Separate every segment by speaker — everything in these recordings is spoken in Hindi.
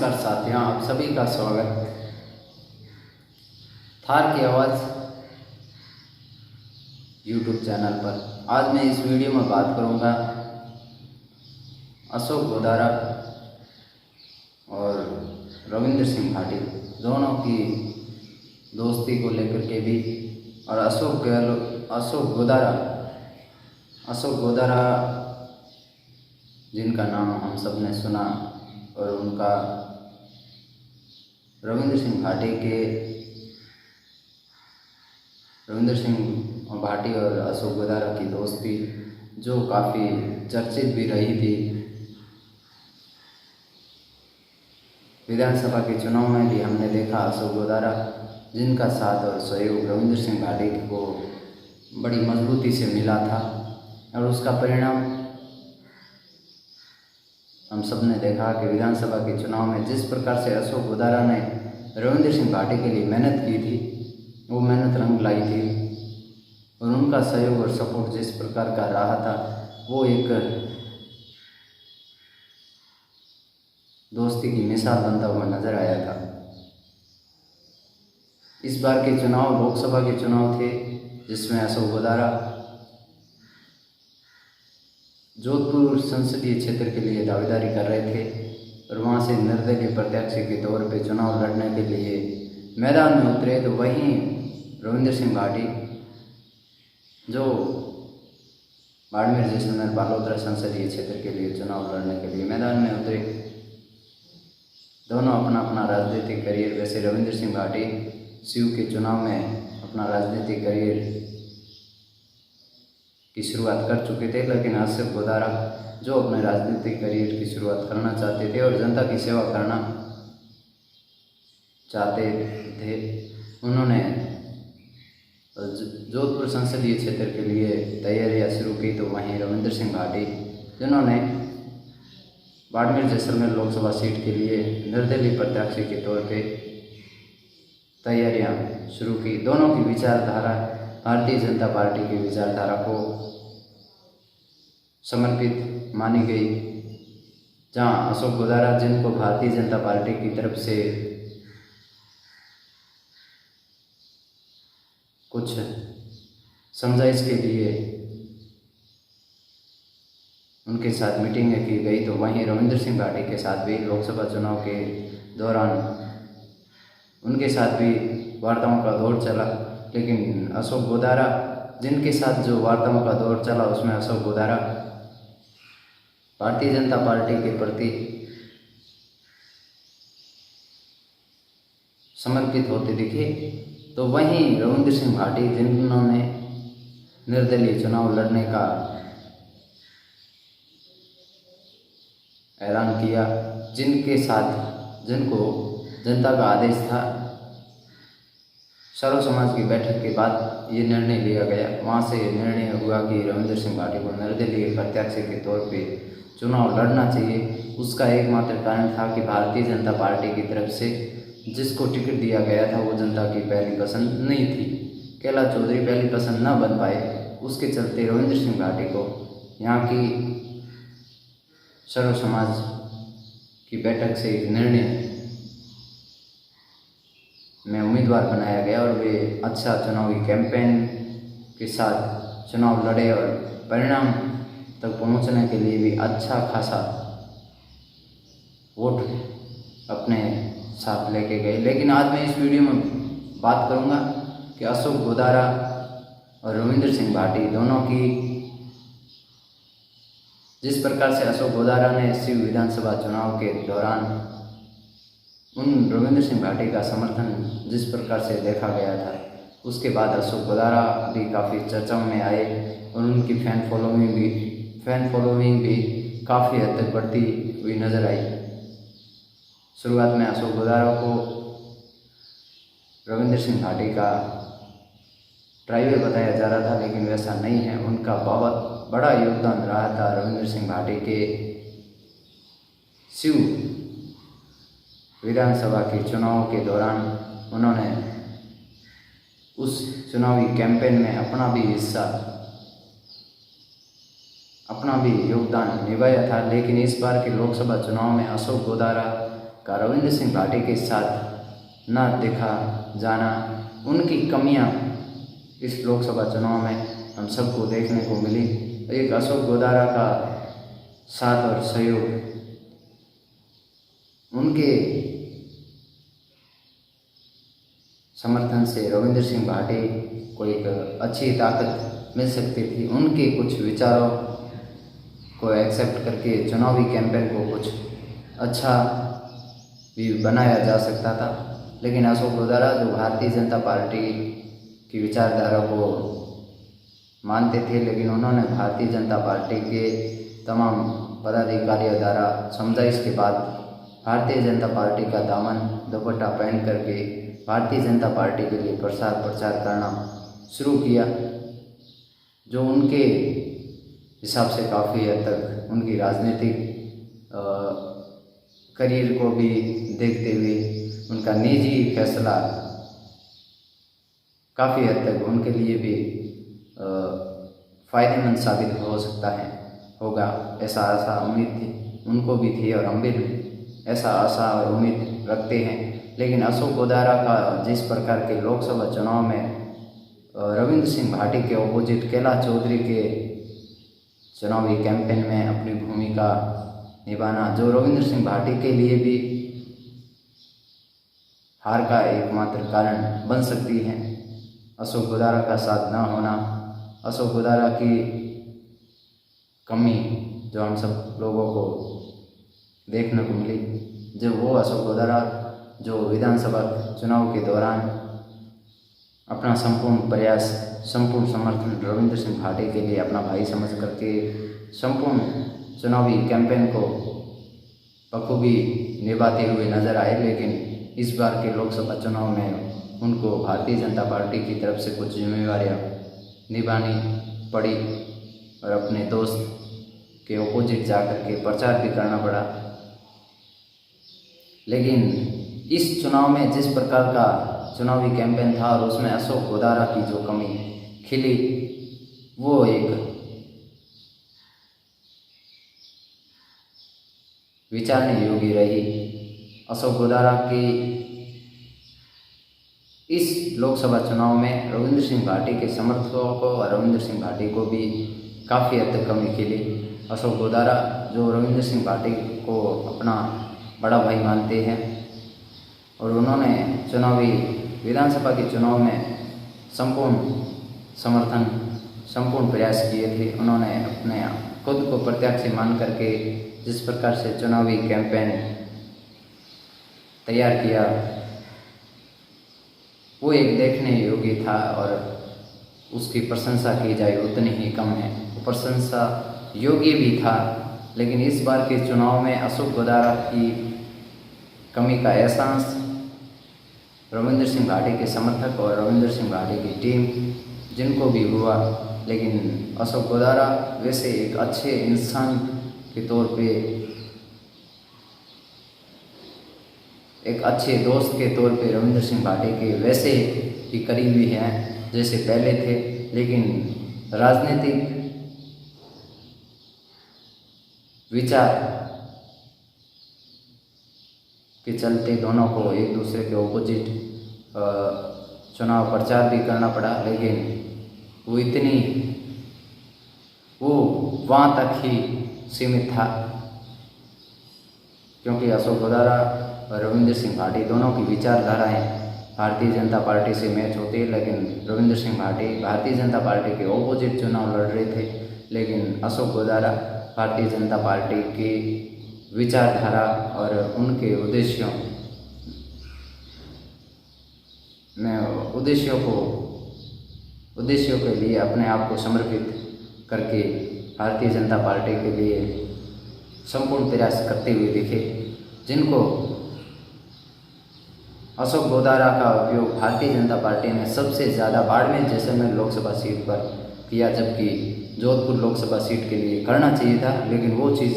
Speaker 1: नमस्कार साथियों, आप सभी का स्वागत थार की आवाज़ यूट्यूब चैनल पर। आज मैं इस वीडियो में बात करूंगा अशोक गोदारा और रविंद्र सिंह भाटी दोनों की दोस्ती को लेकर के भी, और अशोक गोदारा जिनका नाम हम सब ने सुना, और उनका रविंद्र सिंह भाटी और अशोक गोदारा की दोस्ती जो काफ़ी चर्चित भी रही थी। विधानसभा के चुनाव में भी हमने देखा अशोक गोदारा जिनका साथ और सहयोग रविंद्र सिंह भाटी को बड़ी मजबूती से मिला था, और उसका परिणाम हम सब ने देखा कि विधानसभा के चुनाव में जिस प्रकार से अशोक गोदारा ने रविंद्र सिंह भाटी के लिए मेहनत की थी, वो मेहनत रंग लाई थी, और उनका सहयोग और सपोर्ट जिस प्रकार का रहा था, वो एक दोस्ती की मिसाल बनता हुआ नजर आया था। इस बार के चुनाव लोकसभा के चुनाव थे, जिसमें अशोक गोदारा जोधपुर संसदीय क्षेत्र के लिए दावेदारी कर रहे थे, और वहां से निर्दलीय प्रत्याशी के तौर पे चुनाव लड़ने के लिए मैदान में उतरे। तो वहीं रविंद्र सिंह भाटी जो बाड़मेर जैसलमेर बालोतरा संसदीय क्षेत्र के लिए चुनाव लड़ने के लिए मैदान में उतरे। दोनों अपना अपना राजनीतिक करियर, वैसे रविंद्र सिंह भाटी सीयू के चुनाव में अपना राजनीतिक करियर की शुरुआत कर चुके थे, लेकिन अशोक गोदारा जो अपने राजनीतिक करियर की शुरुआत करना चाहते थे और जनता की सेवा करना चाहते थे, उन्होंने जोधपुर संसदीय क्षेत्र के लिए तैयारियां शुरू की। तो वहीं रविंद्र सिंह भाटी जिन्होंने बाड़मेर जैसलमेर लोकसभा सीट के लिए निर्दलीय प्रत्याशी के तौर पे तैयारियां शुरू की। दोनों की विचारधारा भारतीय जनता पार्टी की विचारधारा को समर्पित मानी गई, जहां अशोक गोदारा जिनको भारतीय जनता पार्टी की तरफ से कुछ समझाइश के लिए उनके साथ मीटिंगें की गई, तो वहीं रविंद्र सिंह भाटी के साथ भी लोकसभा चुनाव के दौरान उनके साथ भी वार्ताओं का दौर चला। लेकिन अशोक गोदारा जिनके साथ जो वार्ताओं का दौर चला, उसमें अशोक गोदारा भारतीय जनता पार्टी के प्रति समर्पित होते दिखे। तो वहीं रविंद्र सिंह भाटी जिन्होंने निर्दलीय चुनाव लड़ने का ऐलान किया, जिनको जनता का आदेश था, सर्व समाज की बैठक के बाद ये निर्णय लिया गया। वहाँ से निर्णय हुआ कि रविंद्र सिंह भाटी को निर्दलीय प्रत्याशी के तौर पे चुनाव लड़ना चाहिए। उसका एकमात्र कारण था कि भारतीय जनता पार्टी की तरफ से जिसको टिकट दिया गया था वो जनता की पहली पसंद नहीं थी। कैला चौधरी पहली पसंद न बन पाए, उसके चलते रविंद्र सिंह भाटी को यहाँ की सर्व समाज की बैठक से एक निर्णय में उम्मीदवार बनाया गया, और वे अच्छा चुनावी कैंपेन के साथ चुनाव लड़े और परिणाम तक पहुंचने के लिए भी अच्छा खासा वोट अपने साथ लेके गए। लेकिन आज मैं इस वीडियो में बात करूंगा कि अशोक गोदारा और रविंद्र सिंह भाटी दोनों की जिस प्रकार से अशोक गोदारा ने सीयू विधानसभा चुनाव के दौरान उन रविंद्र सिंह भाटी का समर्थन जिस प्रकार से देखा गया था, उसके बाद अशोक गोदारा भी काफ़ी चर्चाओं में आए, और उनकी फैन फॉलोइंग भी काफ़ी हद तक बढ़ती हुई नजर आई। शुरुआत में अशोक गोदारा को रविंद्र सिंह भाटी का ड्राइवर बताया जा रहा था, लेकिन वैसा नहीं है। उनका बहुत बड़ा योगदान रहा था रविंद्र सिंह भाटी के सीयू विधानसभा के चुनाव के दौरान। उन्होंने उस चुनावी कैंपेन में अपना भी योगदान निभाया था। लेकिन इस बार के लोकसभा चुनाव में अशोक गोदारा का रविंद्र सिंह भाटी के साथ न देखा जाना, उनकी कमियां इस लोकसभा चुनाव में हम सबको देखने को मिली। एक अशोक गोदारा का साथ और सहयोग, उनके समर्थन से रविंद्र सिंह भाटी को एक अच्छी ताकत मिल सकती थी। उनके कुछ विचारों को एक्सेप्ट करके चुनावी कैंपेन को कुछ अच्छा भी बनाया जा सकता था। लेकिन अशोक गोदारा जो भारतीय जनता पार्टी की विचारधारा को मानते थे, लेकिन उन्होंने भारतीय जनता पार्टी के तमाम पदाधिकारियों द्वारा समझाइश के बाद भारतीय जनता पार्टी का दामन दुपट्टा पहन करके भारतीय जनता पार्टी के लिए प्रचार करना शुरू किया, जो उनके हिसाब से काफ़ी हद तक उनकी राजनीतिक करियर को भी देखते हुए उनका निजी फैसला काफ़ी हद तक उनके लिए भी फ़ायदेमंद साबित हो सकता है, होगा, ऐसा आशा उम्मीद थी, उनको भी थी और हम भी ऐसा आशा और उम्मीद रखते हैं। लेकिन अशोक गोदारा का जिस प्रकार के लोकसभा चुनाव में रविंद्र सिंह भाटी के ऑपोजिट कैलाश चौधरी के चुनावी कैंपेन में अपनी भूमिका निभाना, जो रविंद्र सिंह भाटी के लिए भी हार का एकमात्र कारण बन सकती है। अशोक गोदारा का साथ न होना, अशोक गोदारा की कमी जो हम सब लोगों को देखने को मिली, जब वो अशोक गोदारा जो विधानसभा चुनाव के दौरान अपना संपूर्ण प्रयास, संपूर्ण समर्थन रविंद्र सिंह भाटी के लिए अपना भाई समझ करके संपूर्ण चुनावी कैंपेन को बखूबी निभाते हुए नजर आए। लेकिन इस बार के लोकसभा चुनाव में उनको भारतीय जनता पार्टी की तरफ से कुछ जिम्मेवारियां निभानी पड़ी और अपने दोस्त के ऑपोजिट जाकर के प्रचार भी करना पड़ा। लेकिन इस चुनाव में जिस प्रकार का चुनावी कैंपेन था और उसमें अशोक गोदारा की जो कमी खिली, वो एक विचारने योग्य रही। अशोक गोदारा की इस लोकसभा चुनाव में रविंद्र सिंह भाटी के समर्थकों को और रविंद्र सिंह भाटी को भी काफ़ी हद तक कमी खिली। अशोक गोदारा जो रविंद्र सिंह भाटी को अपना बड़ा भाई मानते हैं और उन्होंने चुनावी विधानसभा के चुनाव में संपूर्ण समर्थन, संपूर्ण प्रयास किए थे। उन्होंने अपने खुद को प्रत्याशी मान करके जिस प्रकार से चुनावी कैंपेन तैयार किया, वो एक देखने योग्य था और उसकी प्रशंसा की जाए उतनी ही कम है। वो प्रशंसा योग्य भी था, लेकिन इस बार के चुनाव में अशोक गोदारा की कमी का एहसास रविंद्र सिंह भाटी के समर्थक और रविंद्र सिंह भाटी की टीम जिनको भी हुआ, लेकिन अशोक गोदारा वैसे एक अच्छे इंसान के तौर पे, एक अच्छे दोस्त के तौर पे रविंद्र सिंह भाटी के वैसे ही करीबी हैं जैसे पहले थे, लेकिन राजनीतिक विचार के चलते दोनों को एक दूसरे के ऑपोजिट चुनाव प्रचार भी करना पड़ा। लेकिन वो वहाँ तक ही सीमित था, क्योंकि अशोक गोदारा और रविंद्र सिंह भाटी दोनों की विचारधाराएं भारतीय जनता पार्टी से मैच होती है। लेकिन रविंद्र सिंह भाटी भारतीय जनता पार्टी के ऑपोजिट चुनाव लड़ रहे थे, लेकिन अशोक गोदारा भारतीय जनता पार्टी की विचारधारा और उनके उद्देश्यों के लिए अपने आप को समर्पित करके भारतीय जनता पार्टी के लिए संपूर्ण प्रयास करते हुए दिखे, जिनको अशोक गोदारा का उपयोग भारतीय जनता पार्टी ने सबसे ज़्यादा बाड़मेर जैसलमेर लोकसभा सीट पर किया, जबकि जोधपुर लोकसभा सीट के लिए करना चाहिए था, लेकिन वो चीज़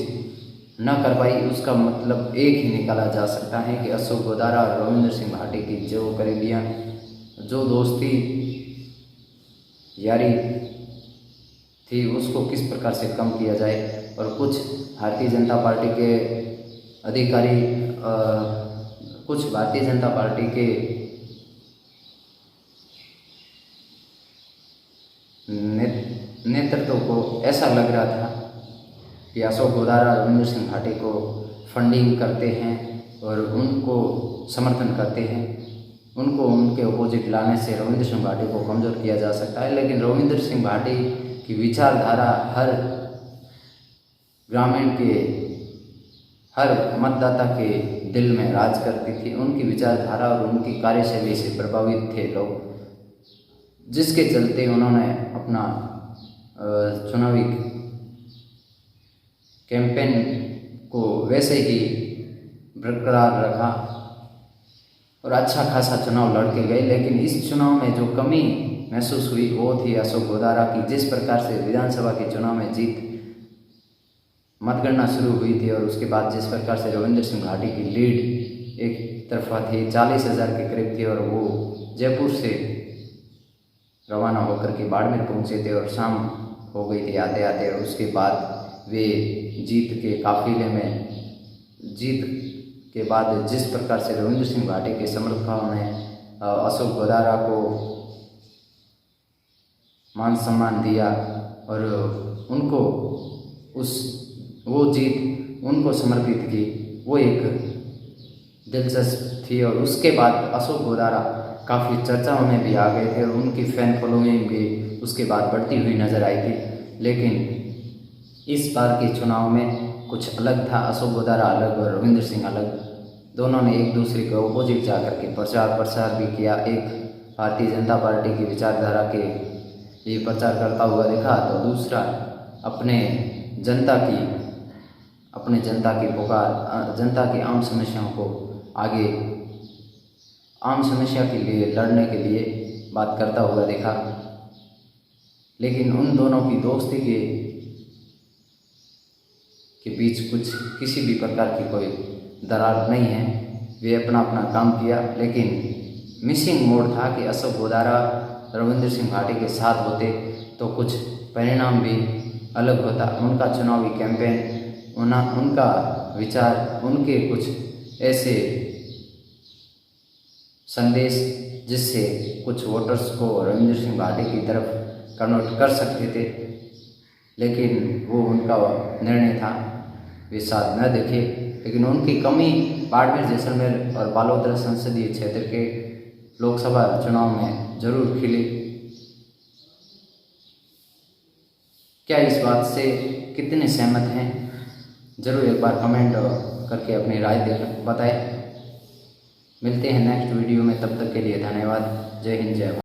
Speaker 1: न कर पाई। उसका मतलब एक ही निकाला जा सकता है कि अशोक गोदारा और रविंद्र सिंह भाटी की जो करीबियाँ, जो दोस्ती यारी थी, उसको किस प्रकार से कम किया जाए। और कुछ भारतीय जनता पार्टी के अधिकारी कुछ भारतीय जनता पार्टी के नेतृत्व को ऐसा लग रहा था कि अशोक गोदारा रविंद्र सिंह भाटी को फंडिंग करते हैं और उनको समर्थन करते हैं, उनको उनके अपोजिट लाने से रविंद्र सिंह भाटी को कमज़ोर किया जा सकता है। लेकिन रविंद्र सिंह भाटी की विचारधारा हर ग्रामीण के, हर मतदाता के दिल में राज करती थी। उनकी विचारधारा और उनकी कार्यशैली से प्रभावित थे लोग, जिसके चलते उन्होंने अपना चुनावी कैंपेन को वैसे ही बरकरार रखा और अच्छा खासा चुनाव लड़ के गए। लेकिन इस चुनाव में जो कमी महसूस हुई वो थी अशोक गोदारा की। जिस प्रकार से विधानसभा के चुनाव में जीत मतगणना शुरू हुई थी और उसके बाद जिस प्रकार से रविंद्र सिंह भाटी की लीड एक तरफा थी, 40,000 के करीब थी, और वो जयपुर से रवाना होकर के बाड़मेर पहुंचे थे और शाम हो गई थी आते आते। और उसके बाद वे जीत के काफिले में, जीत के बाद जिस प्रकार से रविंद्र सिंह भाटी के समर्थकों ने अशोक गोदारा को मान सम्मान दिया और उनको वो जीत उनको समर्पित की, वो एक दिलचस्प थी। और उसके बाद अशोक गोदारा काफ़ी चर्चाओं में भी आ गए थे और उनकी फैन फॉलोइंग भी उसके बाद बढ़ती हुई नज़र आई थी। लेकिन इस बार के चुनाव में कुछ अलग था, अशोक गोदारा अलग और रविंद्र सिंह अलग, दोनों ने एक दूसरे के अपोजिट जाकर के प्रचार भी किया। एक भारतीय जनता पार्टी की विचारधारा के लिए प्रचार करता हुआ दिखा, तो दूसरा अपने जनता की पुकार, जनता की आम समस्याओं को आगे, आम समस्या के लिए लड़ने के लिए बात करता हुआ देखा। लेकिन उन दोनों की दोस्ती के बीच किसी भी प्रकार की कोई दरार नहीं है, वे अपना अपना काम किया। लेकिन मिसिंग मोड था कि अशोक गोदारा रविंद्र सिंह भाटी के साथ होते तो कुछ परिणाम भी अलग होता। उनका चुनावी कैंपेन, उनका विचार, उनके कुछ ऐसे संदेश जिससे कुछ वोटर्स को रविंद्र सिंह भाटी की तरफ कन्वर्ट कर सकते थे। लेकिन वो उनका निर्णय था, वे साथ न देखे। लेकिन उनकी कमी बाड़मेर, जैसलमेर और बालोतरा संसदीय क्षेत्र के लोकसभा चुनाव में जरूर खिली। क्या इस बात से कितने सहमत हैं, ज़रूर एक बार कमेंट करके अपनी राय बताएं। मिलते हैं नेक्स्ट वीडियो में, तब तक के लिए धन्यवाद। जय हिंद, जय भारत।